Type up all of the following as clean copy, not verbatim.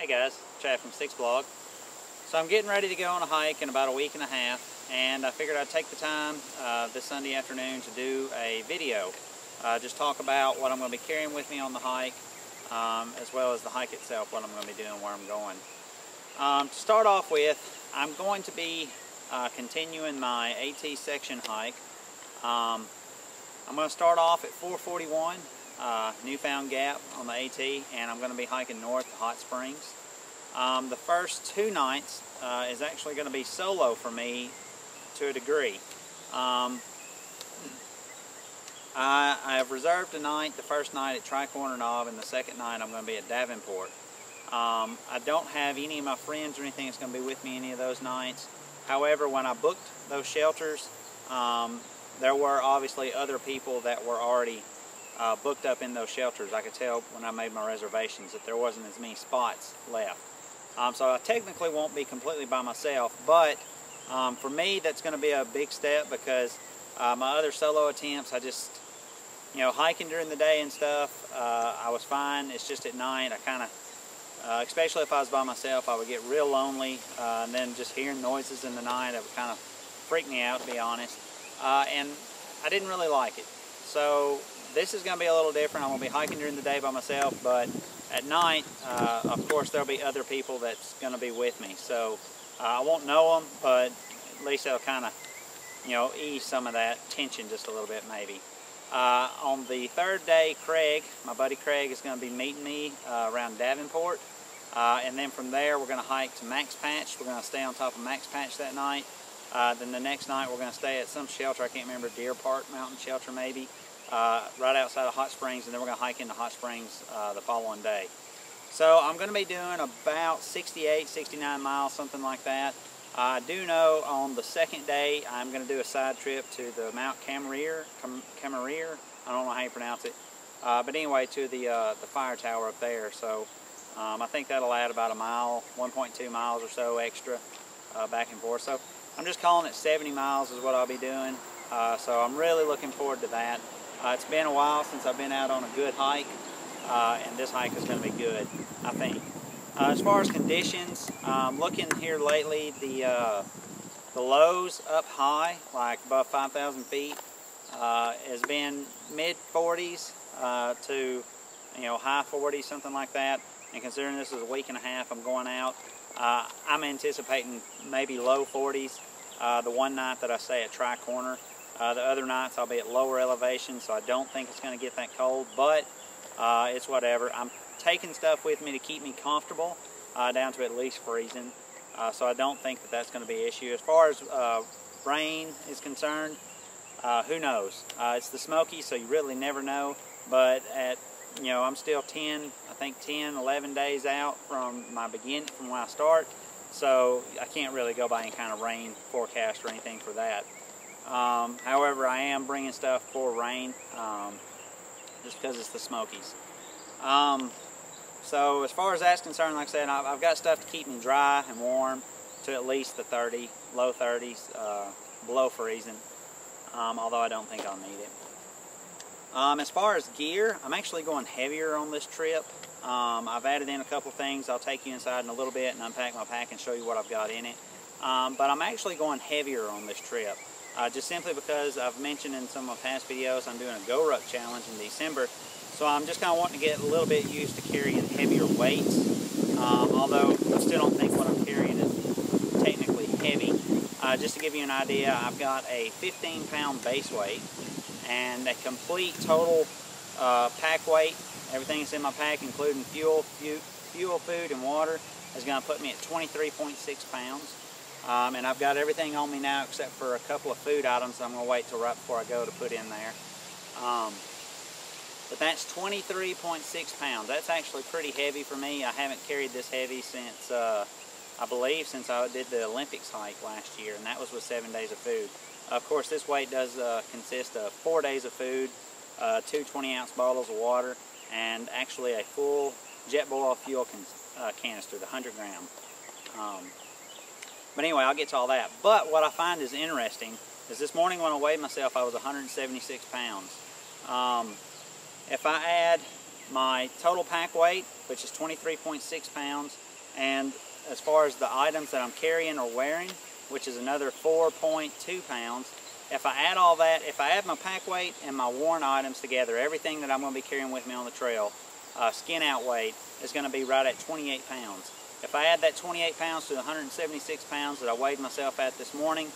Hey guys, Chad from Six Blog. So I'm getting ready to go on a hike in about a week and a half, and I figured I'd take the time this Sunday afternoon to do a video. Just talk about what I'm going to be carrying with me on the hike, as well as the hike itself, what I'm going to be doing, where I'm going. To start off with, I'm going to be continuing my AT section hike. I'm going to start off at 441 Newfound Gap on the AT, and I'm going to be hiking north to Hot Springs. The first 2 nights is actually going to be solo for me to a degree. I have reserved a night, the first night at Tri-Corner Knob, and the second night I'm going to be at Davenport. I don't have any of my friends or anything that's going to be with me any of those nights. However, when I booked those shelters, there were obviously other people that were already booked up in those shelters. I could tell when I made my reservations that there wasn't as many spots left. So I technically won't be completely by myself, but for me that's going to be a big step because my other solo attempts, I just, hiking during the day and stuff, I was fine. It's just at night, I kind of, especially if I was by myself, I would get real lonely, and then just hearing noises in the night, it would kind of freak me out, to be honest. And I didn't really like it. So this is going to be a little different. I'm going to be hiking during the day by myself, but at night, of course, there'll be other people that's going to be with me. So I won't know them, but at least they'll kind of, ease some of that tension just a little bit, maybe. On the third day, Craig, my buddy Craig, is going to be meeting me around Davenport. And then from there, we're going to hike to Max Patch. We're going to stay on top of Max Patch that night. Then the next night, we're going to stay at some shelter. I can't remember, Deer Park Mountain Shelter maybe. Right outside of Hot Springs, and then we're going to hike into Hot Springs the following day. So I'm going to be doing about 68, 69 miles, something like that. I do know on the second day I'm going to do a side trip to the Mount Camarier, I don't know how you pronounce it, but anyway, to the fire tower up there. So I think that'll add about a mile, 1.2 miles or so extra back and forth. So I'm just calling it 70 miles is what I'll be doing. So I'm really looking forward to that. It's been a while since I've been out on a good hike, and this hike is going to be good, I think. As far as conditions, looking here lately, the lows up high, like above 5,000 feet, has been mid 40s to high 40s, something like that. And considering this is a week and a half I'm going out, I'm anticipating maybe low 40s the one night that I stay at Tri-Corner. The other nights I'll be at lower elevation, so I don't think it's going to get that cold, but it's whatever. I'm taking stuff with me to keep me comfortable, down to at least freezing, so I don't think that that's going to be an issue. As far as rain is concerned, who knows? It's the Smokies, so you really never know, but at, I'm still 10, 11 days out from from when I start, so I can't really go by any kind of rain forecast or anything for that. However, I am bringing stuff for rain, just because it's the Smokies. So as far as that's concerned, like I said, I've got stuff to keep me dry and warm to at least the low 30s, below freezing, although I don't think I'll need it. As far as gear, I'm actually going heavier on this trip. I've added in a couple things. I'll take you inside in a little bit and unpack my pack and show you what I've got in it. But I'm actually going heavier on this trip. Just simply because I've mentioned in some of my past videos I'm doing a Go Ruck challenge in December, so I'm just kind of wanting to get a little bit used to carrying heavier weights, although I still don't think what I'm carrying is technically heavy. Just to give you an idea, I've got a 15-pound base weight, and a complete total pack weight, everything that's in my pack including fuel, food, and water, is going to put me at 23.6 pounds. And I've got everything on me now except for a couple of food items I'm going to wait till right before I go to put in there. But that's 23.6 pounds. That's actually pretty heavy for me. I haven't carried this heavy since, I believe, since I did the Olympics hike last year, and that was with 7 days of food. Of course, this weight does consist of 4 days of food, 2 20-ounce bottles of water, and actually a full Jetboil fuel canister, the 100 gram. But anyway, I'll get to all that. But what I find is interesting is this morning when I weighed myself, I was 176 pounds. If I add my total pack weight, which is 23.6 pounds, And as far as the items that I'm carrying or wearing, which is another 4.2 pounds, if I add all that, if I add my pack weight and my worn items together, everything that I'm going to be carrying with me on the trail, skin out weight is going to be right at 28 pounds. If I add that 28 pounds to the 176 pounds that I weighed myself at this morning,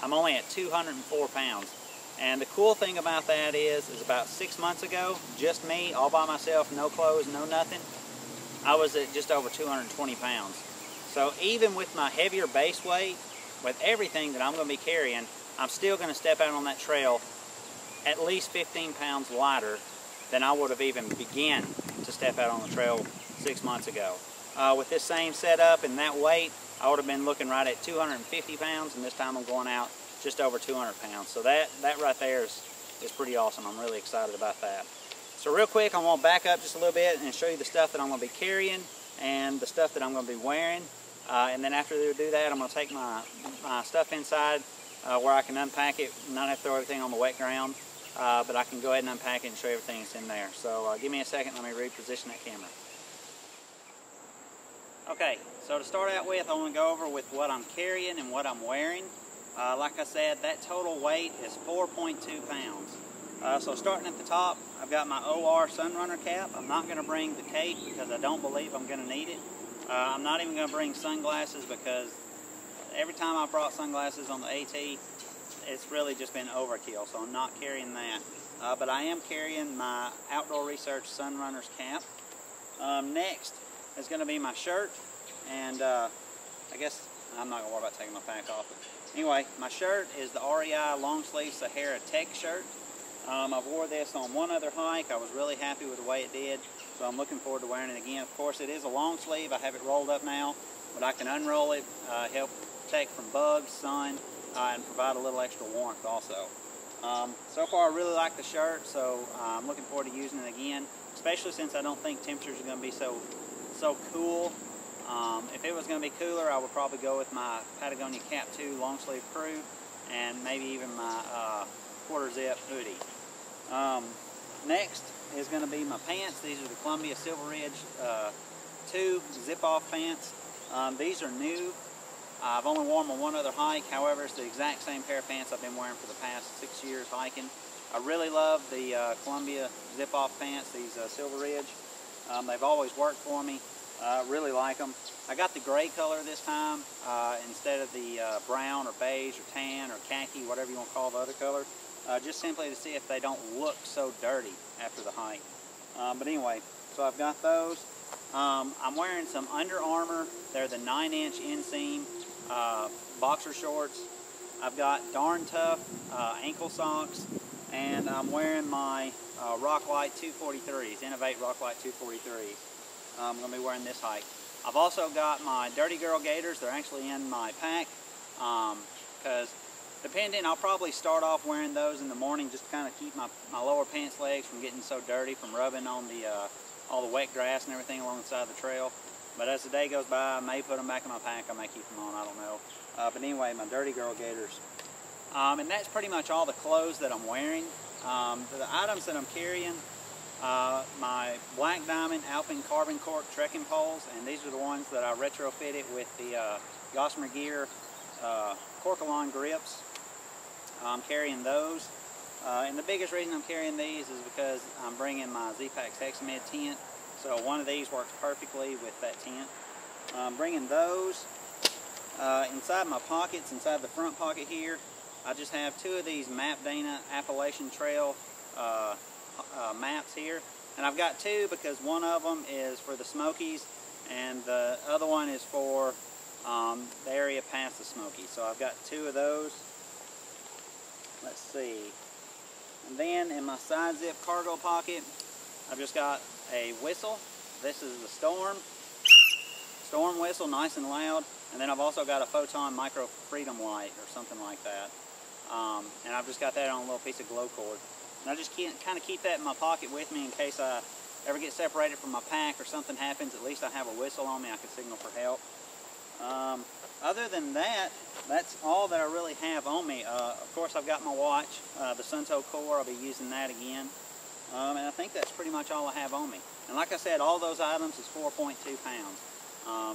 I'm only at 204 pounds. And the cool thing about that is about 6 months ago, just me, all by myself, no clothes, no nothing, I was at just over 220 pounds. So even with my heavier base weight, with everything that I'm going to be carrying, I'm still going to step out on that trail at least 15 pounds lighter than I would have even begun to step out on the trail 6 months ago. With this same setup and that weight, I would have been looking right at 250 pounds, and this time I'm going out just over 200 pounds. So that right there is pretty awesome. I'm really excited about that. So real quick, I want to back up just a little bit and show you the stuff that I'm going to be carrying and the stuff that I'm going to be wearing. And then after they do that, I'm going to take my stuff inside where I can unpack it, not have to throw everything on the wet ground, but I can go ahead and unpack it and show you everything that's in there. So give me a second, let me reposition that camera. Okay, so to start out with, I want to go over with what I'm carrying and what I'm wearing. Like I said, that total weight is 4.2 pounds. So starting at the top, I've got my OR Sunrunner cap. I'm not going to bring the cape because I don't believe I'm going to need it. I'm not even going to bring sunglasses because every time I've brought sunglasses on the AT, it's really just been overkill, so I'm not carrying that. But I am carrying my Outdoor Research Sunrunner's cap. Next is going to be my shirt, and I guess I'm not going to worry about taking my pack off. But anyway, my shirt is the REI Long Sleeve Sahara Tech shirt. I've wore this on one other hike. I was really happy with the way it did, so I'm looking forward to wearing it again. Of course, it is a long sleeve. I have it rolled up now, but I can unroll it, help protect from bugs, sun, and provide a little extra warmth also. So far, I really like the shirt, so I'm looking forward to using it again, especially since I don't think temperatures are going to be so cool. If it was going to be cooler, I would probably go with my Patagonia Cap 2 long sleeve crew and maybe even my quarter zip hoodie. Next is going to be my pants. These are the Columbia Silver Ridge 2 zip-off pants. These are new. I've only worn them on one other hike. However, it's the exact same pair of pants I've been wearing for the past 6 years hiking. I really love the Columbia zip-off pants, these Silver Ridge. They've always worked for me. Really like them. I got the gray color this time instead of the brown or beige or tan or khaki, whatever you want to call the other color, just simply to see if they don't look so dirty after the hike. But anyway, so I've got those. I'm wearing some Under Armour. They're the 9-inch inseam boxer shorts. I've got Darn Tough ankle socks, and I'm wearing my Rocklite 243s, Innovate Rocklite 243s. I'm going to be wearing this hike. I've also got my Dirty Girl gaiters. They're actually in my pack because depending, I'll probably start off wearing those in the morning just to kind of keep my lower pants legs from getting so dirty from rubbing on the all the wet grass and everything along the side of the trail. But as the day goes by, I may put them back in my pack. I may keep them on. I don't know. But anyway, my Dirty Girl gaiters. And that's pretty much all the clothes that I'm wearing. The items that I'm carrying, my Black Diamond Alpine Carbon Cork trekking poles, and these are the ones that I retrofitted with the Gossamer Gear Corkalon grips. I'm carrying those. And the biggest reason I'm carrying these is because I'm bringing my Z-Pax Hexamid tent. So one of these works perfectly with that tent. I'm bringing those. Inside my pockets, inside the front pocket here, I just have 2 of these Map Dana Appalachian Trail maps here. And I've got 2 because one of them is for the Smokies and the other one is for the area past the Smokies. So I've got 2 of those. Let's see. And then in my side zip cargo pocket, I've just got a whistle. This is the Storm whistle, nice and loud. And then I've also got a Photon Micro Freedom Light or something like that. And I've just got that on a little piece of glow cord. And I just kind of keep that in my pocket with me in case I ever get separated from my pack or something happens. At least I have a whistle on me. I can signal for help. Other than that, that's all that I really have on me. Of course, I've got my watch, the Sunto Core. I'll be using that again. And I think that's pretty much all I have on me. And like I said, all those items is 4.2 pounds.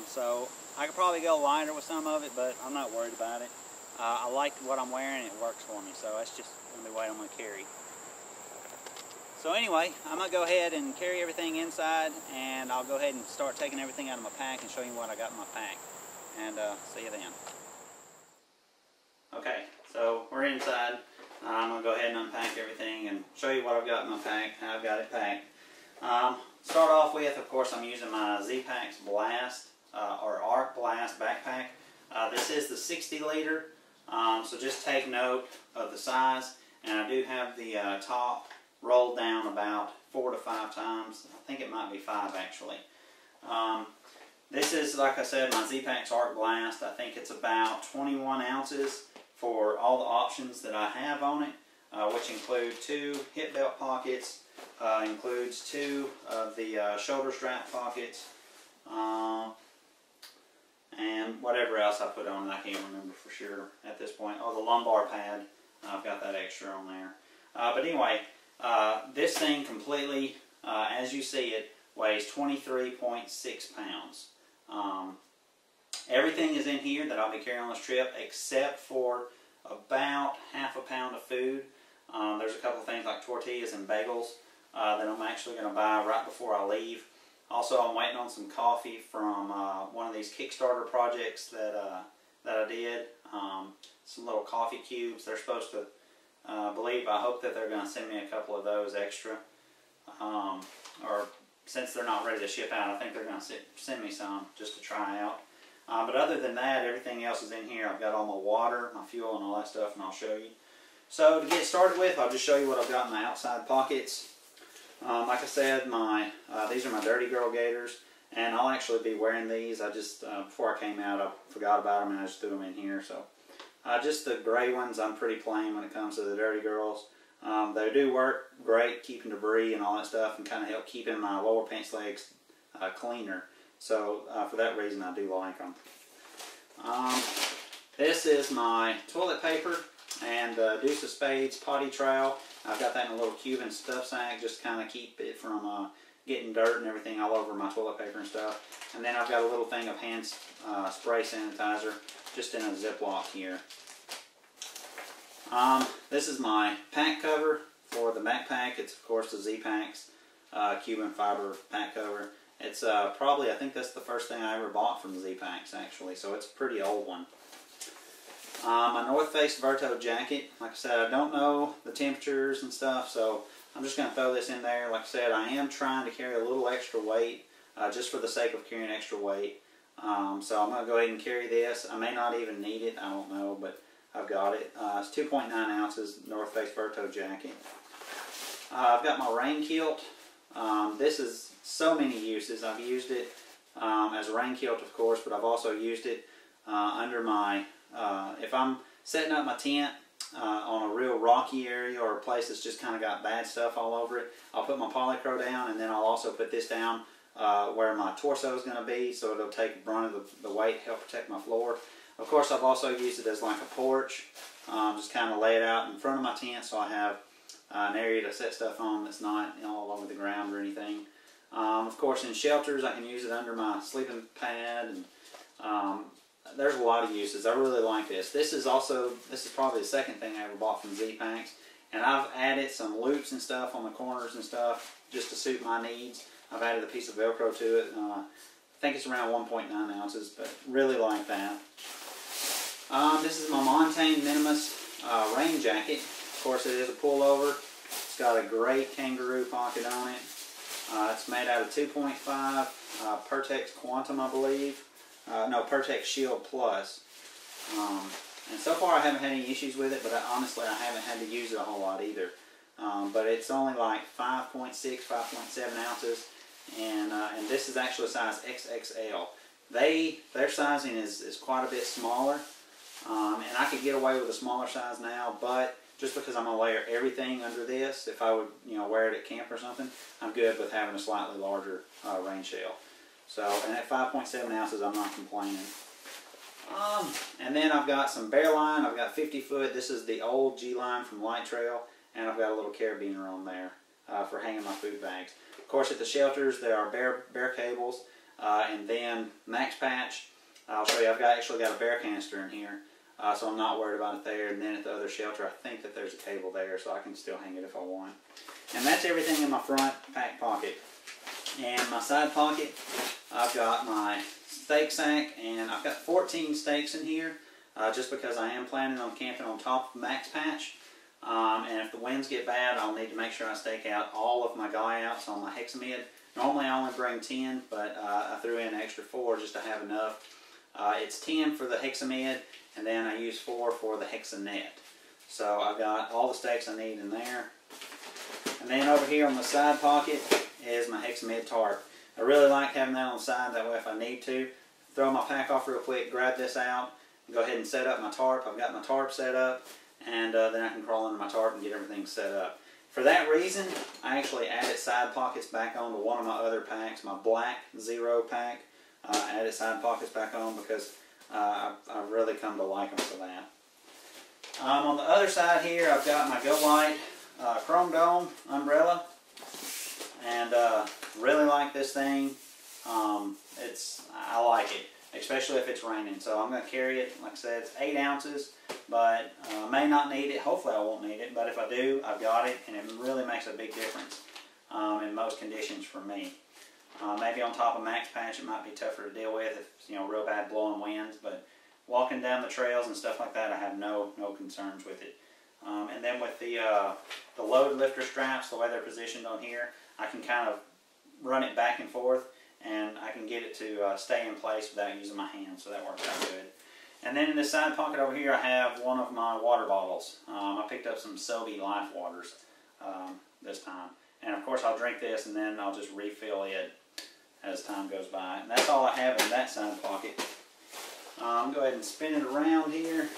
So I could probably go lighter with some of it, but I'm not worried about it. I like what I'm wearing, and it works for me, so that's just going to be what I'm going to carry. So anyway, I'm going to go ahead and carry everything inside, and I'll go ahead and start taking everything out of my pack and show you what I got in my pack. And see you then. Okay, so we're inside. I'm going to go ahead and unpack everything and show you what I've got in my pack, how I've got it packed. Start off with, of course, I'm using my Z-Packs Blast or Arc Blast backpack. This is the 60 liter, so just take note of the size. And I do have the top rolled down about 4 to 5 times. I think it might be 5 actually. This is, like I said, my Z-Packs Arc Blast. I think it's about 21 ounces for all the options that I have on it, which include 2 hip belt pockets, includes 2 of the shoulder strap pockets, and whatever else I put on it, I can't remember for sure at this point. Oh, the lumbar pad, I've got that extra on there. But anyway, this thing completely, as you see it, weighs 23.6 pounds. Everything is in here that I'll be carrying on this trip except for about half a pound of food. There's a couple of things like tortillas and bagels that I'm actually going to buy right before I leave. Also, I'm waiting on some coffee from one of these Kickstarter projects that I did. Some little coffee cubes. They're supposed to, I hope that they're going to send me a couple of those extra. Or since they're not ready to ship out, I think they're going to send me some just to try out. But other than that, everything else is in here. I've got all my water, my fuel, and all that stuff, and I'll show you. So to get started with, I'll just show you what I've got in my outside pockets. Like I said, these are my Dirty Girl gaiters, and I'll actually be wearing these. I just, before I came out, I forgot about them, and I just threw them in here. So just the gray ones, I'm pretty plain when it comes to the Dirty Girls. They do work great keeping debris and all that stuff, and kind of help keeping my lower pants legs cleaner. So for that reason, I do like them. This is my toilet paper and Deuce of Spades potty trowel. I've got that in a little Cuban stuff sack, just kind of keep it from getting dirt and everything all over my toilet paper and stuff. And then I've got a little thing of hand spray sanitizer just in a Ziploc here. This is my pack cover for the backpack. It's of course the Z-Packs Cuban fiber pack cover. It's probably, I think that's the first thing I ever bought from Z-Packs actually, so it's a pretty old one. My North Face Verto jacket. Like I said, I don't know the temperatures and stuff, so I'm just going to throw this in there. Like I said, I am trying to carry a little extra weight, just for the sake of carrying extra weight. So I'm going to go ahead and carry this. I may not even need it, I don't know, but I've got it. It's 2.9 ounces North Face Verto jacket. I've got my rain kilt. This is so many uses. I've used it as a rain kilt, of course, but I've also used it under my, if I'm setting up my tent on a real rocky area or a place that's just kind of got bad stuff all over it, I'll put my polycro down, and then I'll also put this down where my torso is going to be, so it'll take the brunt of the weight, help protect my floor. Of course, I've also used it as like a porch, just kind of lay it out in front of my tent so I have an area to set stuff on that's not all over the ground or anything. Of course, in shelters, I can use it under my sleeping pad, and there's a lot of uses. I really like this. This is probably the second thing I ever bought from Z-Packs, and I've added some loops and stuff on the corners and stuff just to suit my needs. I've added a piece of Velcro to it. I think it's around 1.9 ounces, but really like that. This is my Montane Minimus rain jacket. Of course, it is a pullover. It's got a great kangaroo pocket on it. It's made out of 2.5 Pertex Quantum, I believe. No, Pertex Shield Plus. And so far I haven't had any issues with it, but honestly I haven't had to use it a whole lot either. But it's only like 5.6, 5.7 ounces, and this is actually size XXL. Their sizing is quite a bit smaller, and I could get away with a smaller size now, but just because I'm going to layer everything under this, if I would wear it at camp or something, I'm good with having a slightly larger rain shell. So, and at 5.7 ounces, I'm not complaining. And then I've got some bear line. I've got 50 foot. This is the old G line from Light Trail, and I've got a little carabiner on there for hanging my food bags. Of course, at the shelters, there are bear cables. and then max patch. I'll show you, I've actually got a bear canister in here, so I'm not worried about it there. And then at the other shelter, I think that there's a cable there, so I can still hang it if I want. And that's everything in my front pack pocket. And my side pocket, I've got my steak sack, and I've got 14 steaks in here, just because I am planning on camping on top of max patch. And if the winds get bad, I'll need to make sure I stake out all of my guy outs on my hexamid. Normally I only bring 10, but I threw in an extra 4 just to have enough. It's 10 for the hexamid, and then I use 4 for the hexanet. So I've got all the steaks I need in there. And then over here on the side pocket is my hexamid tarp. I really like having that on the side, that way if I need to, throw my pack off real quick, grab this out, and go ahead and set up my tarp. I've got my tarp set up, and then I can crawl under my tarp and get everything set up. For that reason, I actually added side pockets back onto one of my other packs, my black Zero pack. Added side pockets back on because I've really come to like them for that. On the other side here, I've got my Go Light Chrome Dome umbrella, and really like this thing. I like it, especially if it's raining. So I'm going to carry it. Like I said, it's 8 ounces, but I may not need it. Hopefully I won't need it, but if I do, I've got it, and it really makes a big difference in most conditions for me. Maybe on top of max patch it might be tougher to deal with if it's, real bad blowing winds, but walking down the trails and stuff like that, I have no concerns with it. And then with the load lifter straps, the way they're positioned on here, I can kind of run it back and forth, and I can get it to stay in place without using my hands, so that works out good. And then in this side pocket over here, I have one of my water bottles. I picked up some Sobe Life Waters this time. And of course I'll drink this, and then I'll just refill it as time goes by. And that's all I have in that side pocket. I'll go ahead and spin it around here.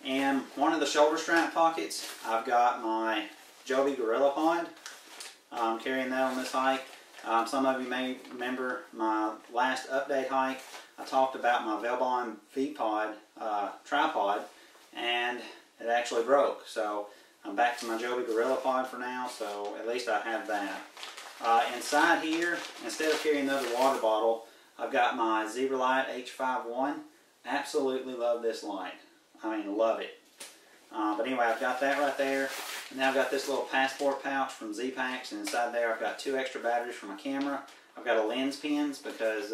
And one of the shoulder strap pockets, I've got my Joby Gorilla Pod. I'm carrying that on this hike. Some of you may remember my last update hike. I talked about my Velbon V-Pod tripod, and it actually broke. So I'm back to my Joby Gorilla Pod for now, so at least I have that. Inside here, instead of carrying another water bottle, I've got my Zebralight H51. Absolutely love this light. I mean, love it. But anyway, I've got that right there. And now I've got this little passport pouch from Z-Packs, and inside there I've got 2 extra batteries for my camera. I've got a lens pins because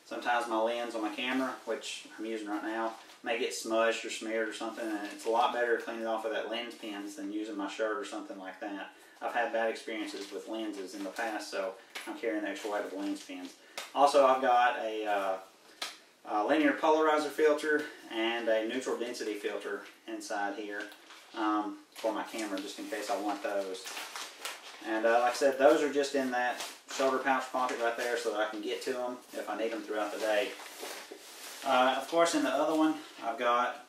sometimes my lens on my camera, which I'm using right now, may get smudged or smeared or something, and it's a lot better to clean it off with that lens pins than using my shirt or something like that. I've had bad experiences with lenses in the past, so I'm carrying the extra weight of lens pins. Also, I've got a linear polarizer filter and a neutral density filter inside here for my camera, just in case I want those. And like I said, those are just in that shoulder pouch pocket right there so that I can get to them if I need them throughout the day. Of course, in the other one, I've got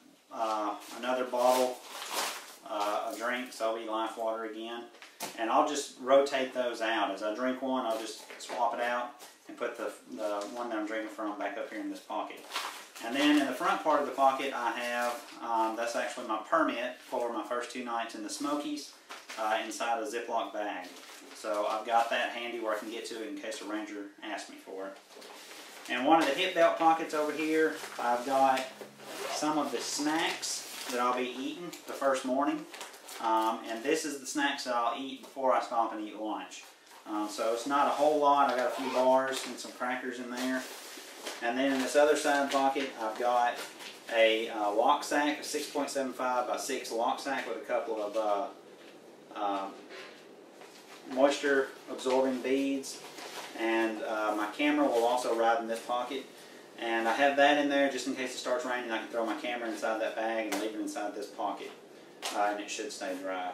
another bottle of drink, Sobe Life Water again. And I'll just rotate those out. As I drink one, I'll just swap it out and put the one that I'm drinking from back up here in this pocket. And then in the front part of the pocket, I have, that's actually my permit for my first 2 nights in the Smokies inside a Ziploc bag. So I've got that handy where I can get to it in case a ranger asks me for it. And one of the hip belt pockets over here, I've got some of the snacks that I'll be eating the first morning. And this is the snacks that I'll eat before I stop and eat lunch. So it's not a whole lot. I got a few bars and some crackers in there. And then in this other side pocket, I've got a lock sack, a 6.75 by 6 lock sack with a couple of moisture absorbing beads. And my camera will also ride in this pocket. And I have that in there just in case it starts raining. I can throw my camera inside that bag and leave it inside this pocket. And it should stay dry.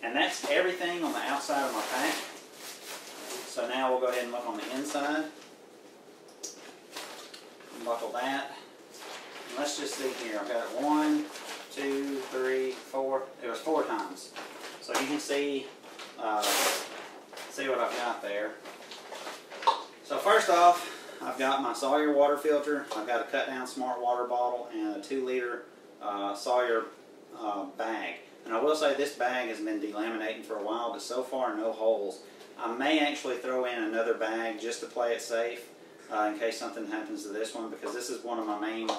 And that's everything on the outside of my pack. So now we'll go ahead and look on the inside. Buckle that. And let's just see here. I've got it 1, 2, 3, 4. It was 4 times. So you can see what I've got there. So first off, I've got my Sawyer water filter. I've got a cut down smart water bottle and a 2-liter Sawyer bag. And I will say this bag has been delaminating for a while, but so far no holes. I may actually throw in another bag just to play it safe in case something happens to this one, because this is one of my main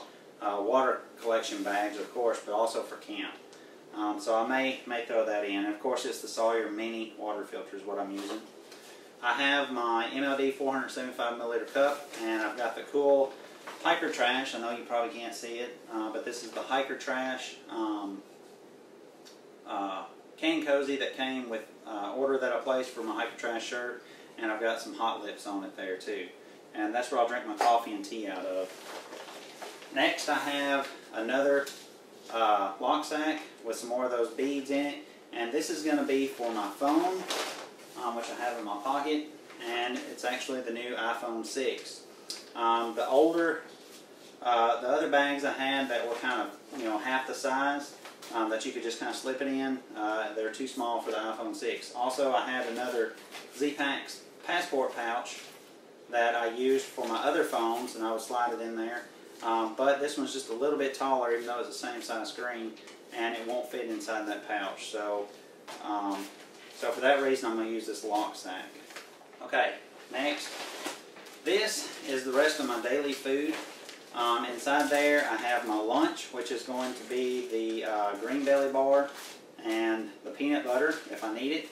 water collection bags, of course, but also for camp. So I may throw that in. And of course, it's the Sawyer Mini water filter is what I'm using. I have my MLD 475 milliliter cup, and I've got the cool hiker trash. I know you probably can't see it, but this is the hiker trash can cozy that came with order that I placed for my hiker trash shirt, and I've got some hot lips on it there too. And that's where I'll drink my coffee and tea out of. Next, I have another lock sack with some more of those beads in it, and this is going to be for my phone, which I have in my pocket, and it's actually the new iPhone 6. The other bags I had that were kind of, half the size, that you could just kind of slip it in, they're too small for the iPhone 6. Also, I had another Z-Pack passport pouch that I used for my other phones, and I would slide it in there. But this one's just a little bit taller, even though it's the same size screen, and it won't fit inside that pouch. So, so for that reason, I'm going to use this lock sack. Okay, next. This is the rest of my daily food. Inside there, I have my lunch, which is going to be the green belly bar and the peanut butter, if I need it.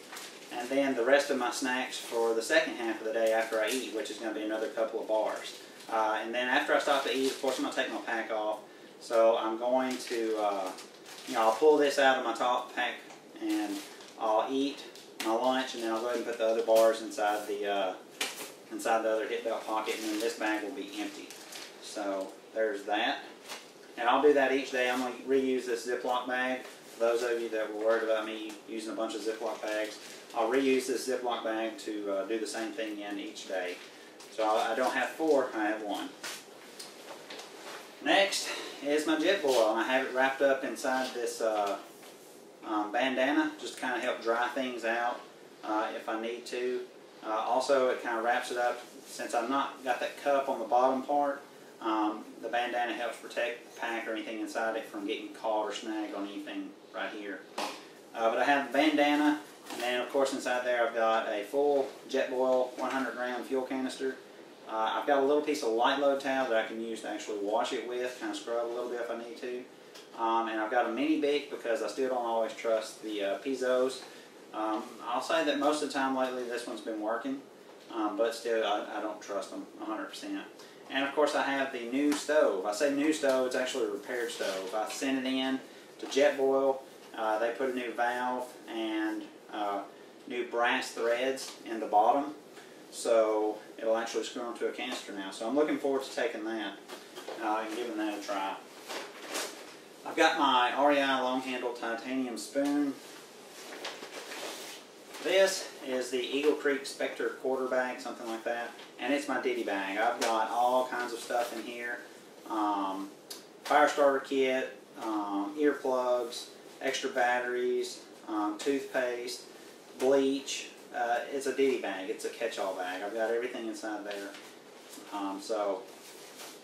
And then the rest of my snacks for the second half of the day after I eat, which is going to be another couple of bars. And then after I stop to eat, of course, I'm going to take my pack off. So I'm going to, I'll pull this out of my top pack and I'll eat my lunch, and then I'll go ahead and put the other bars inside the other hip belt pocket, and then this bag will be empty. So there's that. And I'll do that each day. I'm going to reuse this Ziploc bag. For those of you that were worried about me using a bunch of Ziploc bags, I'll reuse this Ziploc bag to do the same thing in each day. So I don't have 4, I have 1. Next is my jet boil, and I have it wrapped up inside this bandana just to kind of help dry things out if I need to. Also, it kind of wraps it up. Since I've not got that cup on the bottom part, the bandana helps protect the pack or anything inside it from getting caught or snagged on anything right here. But I have the bandana, and then of course inside there I've got a full Jetboil 100 gram fuel canister. I've got a little piece of light load towel that I can use to actually wash it with, kind of scrub a little bit if I need to. And I've got a mini Bic because I still don't always trust the Pizzos. I'll say that most of the time lately this one's been working, but still I don't trust them 100%. And of course I have the new stove. I say new stove, it's actually a repaired stove. I sent it in to Jetboil. They put a new valve and new brass threads in the bottom, so it'll actually screw onto a canister now. So I'm looking forward to taking that and giving that a try. I've got my REI long handle titanium spoon. This is the Eagle Creek Spectre quarter bag, something like that, and it's my ditty bag. I've got all kinds of stuff in here. Fire starter kit, earplugs, extra batteries, toothpaste, bleach. It's a ditty bag. It's a catch-all bag. I've got everything inside there. So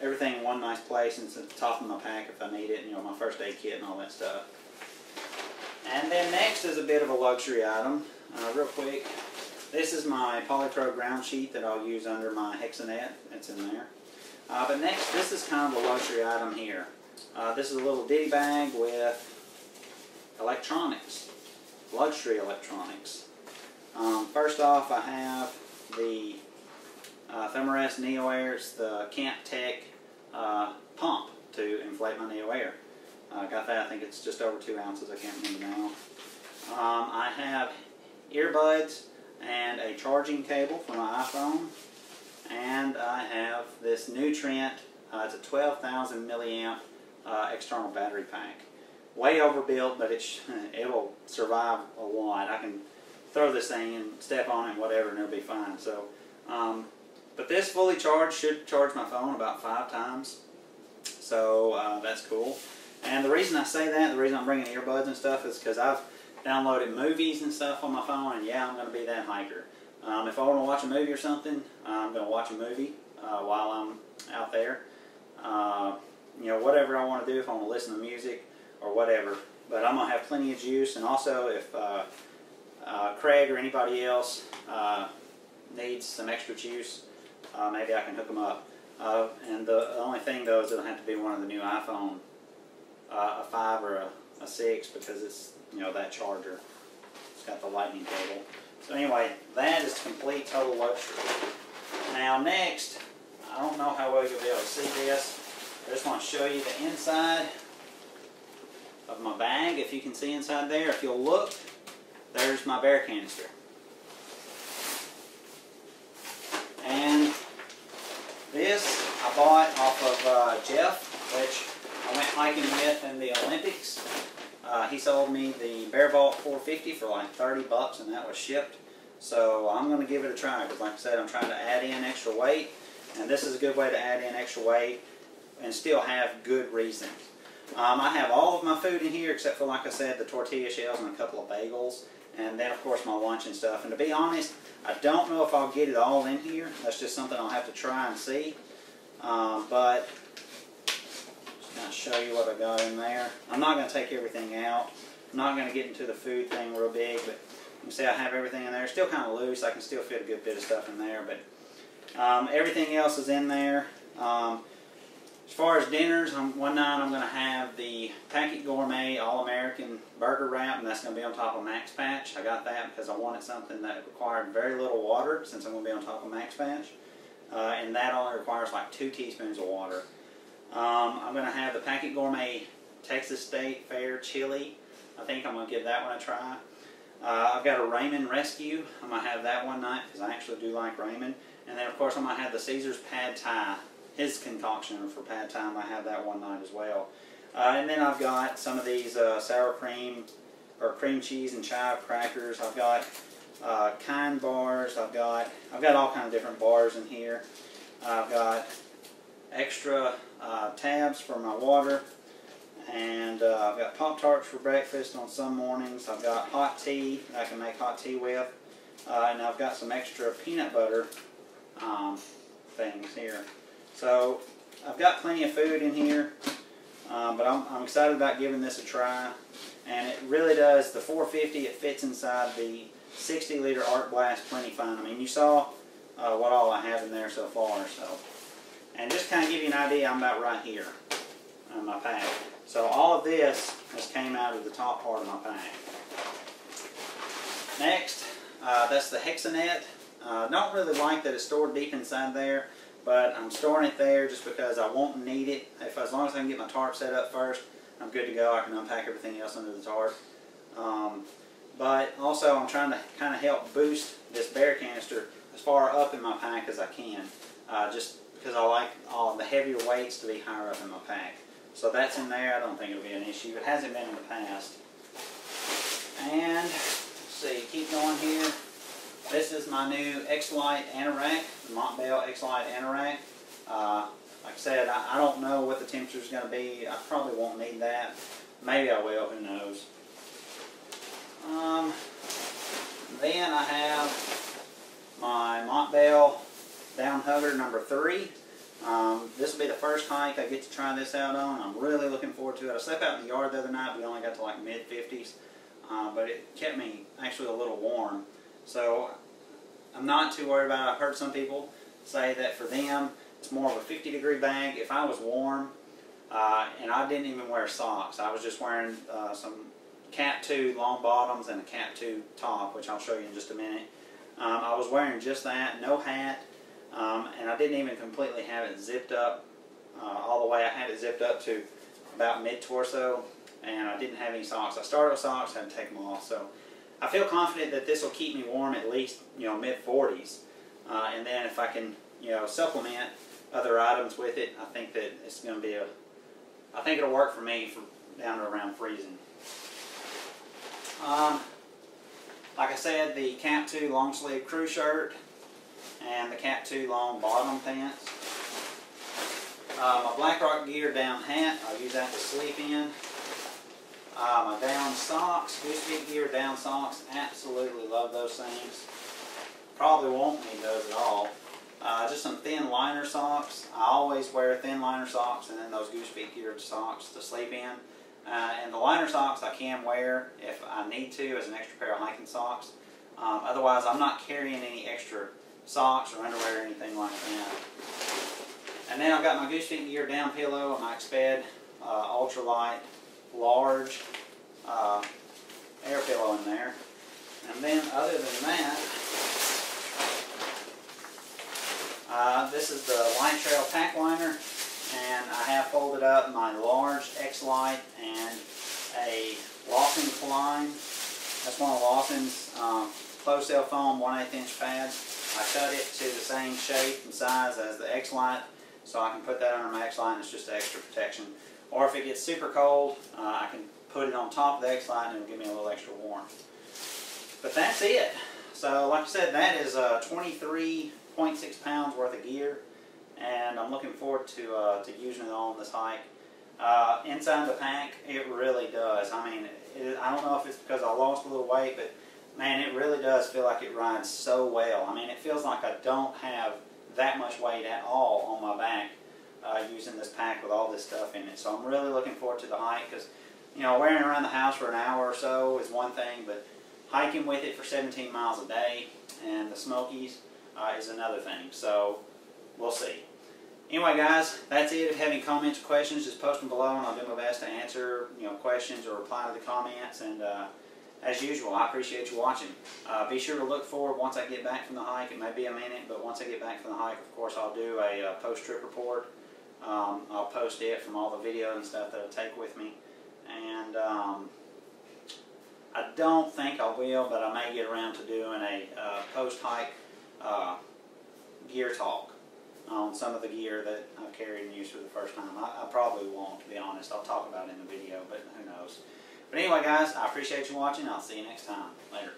everything in one nice place, and it's at the top of my pack if I need it, and, my first aid kit and all that stuff. And then next is a bit of a luxury item. Real quick, this is my Polypro ground sheet that I'll use under my Hexanet. It's in there. But next, this is kind of a luxury item here. This is a little ditty bag with electronics, luxury electronics. First off, I have the Thermarest Neo Air. It's the Camp Tech pump to inflate my Neo Air. Got that, I think it's just over 2 ounces, I can't remember now. I have earbuds and a charging cable for my iPhone, and I have this Nutrient, it's a 12,000 milliamp external battery pack. Way overbuilt, but it'll survive a lot. I can throw this thing and step on it and whatever, and it'll be fine. So, but this fully charged should charge my phone about 5 times, so that's cool. And the reason I say that, the reason I'm bringing earbuds and stuff, is because I've downloaded movies and stuff on my phone, and yeah, I'm going to be that hiker. If I want to watch a movie or something, I'm going to watch a movie while I'm out there. Whatever I want to do, if I want to listen to music or whatever, but I'm going to have plenty of juice. And also, if Craig or anybody else needs some extra juice, maybe I can hook them up. And the only thing though is it'll have to be one of the new iPhone, a 5 or a 6, because it's, you know, that charger. It's got the lightning cable. So anyway, that is complete total luxury. Now next, I don't know how well you'll be able to see this. I just want to show you the inside of my bag. If you can see inside there, if you'll look, there's my bear canister. And this I bought off of Jeff, which I went hiking with in the Olympics. He sold me the Bear Vault 450 for like 30 bucks, and that was shipped. So I'm going to give it a try, because like I said, I'm trying to add in extra weight, and this is a good way to add in extra weight and still have good reasons. I have all of my food in here except for, like I said, the tortilla shells and a couple of bagels, and then of course my lunch and stuff. And to be honest, I don't know if I'll get it all in here. That's just something I'll have to try and see. But just going to show you what I got in there. I'm not going to take everything out. I'm not going to get into the food thing real big, but you can see I have everything in there. It's still kind of loose. I can still fit a good bit of stuff in there, but everything else is in there. As far as dinners, one night I'm going to have the Packet Gourmet All-American Burger Wrap, and that's going to be on top of Max Patch. I got that because I wanted something that required very little water, since I'm going to be on top of Max Patch. And that only requires like 2 teaspoons of water. I'm going to have the Packet Gourmet Texas State Fair Chili. I think I'm going to give that one a try. I've got a ramen rescue. I'm going to have that one night because I actually do like ramen. And then of course I'm going to have the Caesar's Pad Thai. His concoction for pad thai, I have that one night as well. And then I've got some of these sour cream or cream cheese and chive crackers. I've got kind bars. I've got all kinds of different bars in here. I've got extra tabs for my water, and I've got Pop-Tarts for breakfast on some mornings. I've got hot tea that I can make hot tea with, and I've got some extra peanut butter things here. So I've got plenty of food in here, but I'm excited about giving this a try. And it really does, the 450, it fits inside the 60-liter Arc Blast plenty fine. I mean, you saw what all I have in there so far. So, and just kind of give you an idea, I'm about right here on my pack. So all of this just came out of the top part of my pack. Next, that's the Hexanet. Don't really like that it's stored deep inside there, but I'm storing it there just because I won't need it. As long as I can get my tarp set up first, I'm good to go. I can unpack everything else under the tarp. But also I'm trying to kind of help boost this bear canister as far up in my pack as I can, just because I like all the heavier weights to be higher up in my pack. So that's in there. I don't think it'll be an issue. It hasn't been in the past. And let's see, keep going here. This is my new X-Lite anorak, the Montbell X-Lite anorak. Like I said, I don't know what the temperature is going to be. I probably won't need that. Maybe I will, who knows. Then I have my Montbell Down Hugger number 3. This will be the first hike I get to try this out on. I'm really looking forward to it. I slept out in the yard the other night. We only got to like mid-50s, but it kept me actually a little warm. So I'm not too worried about it. I've heard some people say that for them it's more of a 50-degree bag. If I was warm, and I didn't even wear socks, I was just wearing some Cap 2 long bottoms and a Cap 2 top, which I'll show you in just a minute. I was wearing just that, no hat, and I didn't even completely have it zipped up all the way. I had it zipped up to about mid-torso, and I didn't have any socks. I started with socks, had to take them off. So I feel confident that this will keep me warm at least, mid-40s. And then if I can, supplement other items with it, I think that it's going to be I think it'll work for me for down to around freezing. Like I said, the Cap 2 long sleeve crew shirt and the Cap 2 long bottom pants. My BlackRock gear down hat, I'll use that to sleep in. My down socks, Goose Feet gear down socks, absolutely love those things. Probably won't need those at all. Just some thin liner socks. I always wear thin liner socks and then those Goose Feet gear socks to sleep in. And the liner socks I can wear if I need to as an extra pair of hiking socks. Otherwise, I'm not carrying any extra socks or underwear or anything like that. And then I've got my Goose Feet Gear down pillow and my Exped ultralight large air pillow in there. And then other than that, this is the Light Trail pack liner, and I have folded up my large X-Lite and a Lawson Klein. That's one of Lawson's closed cell foam 1/8 inch pads. I cut it to the same shape and size as the X-Lite, so I can put that under my X-Lite and it's just extra protection. Or if it gets super cold, I can put it on top of the X-Lite and it'll give me a little extra warmth. But that's it. So like I said, that is 23.6 pounds worth of gear, and I'm looking forward to using it all on this hike. Inside the pack, it really does. I mean, I don't know if it's because I lost a little weight, but man, it really does feel like it rides so well. I mean, it feels like I don't have that much weight at all on my back using this pack with all this stuff in it. So I'm really looking forward to the hike, because, you know, wearing it around the house for an hour or so is one thing, but hiking with it for 17 miles a day and the Smokies is another thing. So we'll see. Anyway, guys, that's it. If you have any comments or questions, just post them below, and I'll do my best to answer, you know, questions or reply to the comments. And as usual, I appreciate you watching. Be sure to look forward once I get back from the hike. It may be a minute, but once I get back from the hike, of course, I'll do a post-trip report. I'll post it from all the video and stuff that I take with me. And I don't think I will, but I may get around to doing a post-hike gear talk on some of the gear that I've carried and used for the first time. I probably won't, to be honest. I'll talk about it in the video, but who knows. But anyway, guys, I appreciate you watching. I'll see you next time. Later.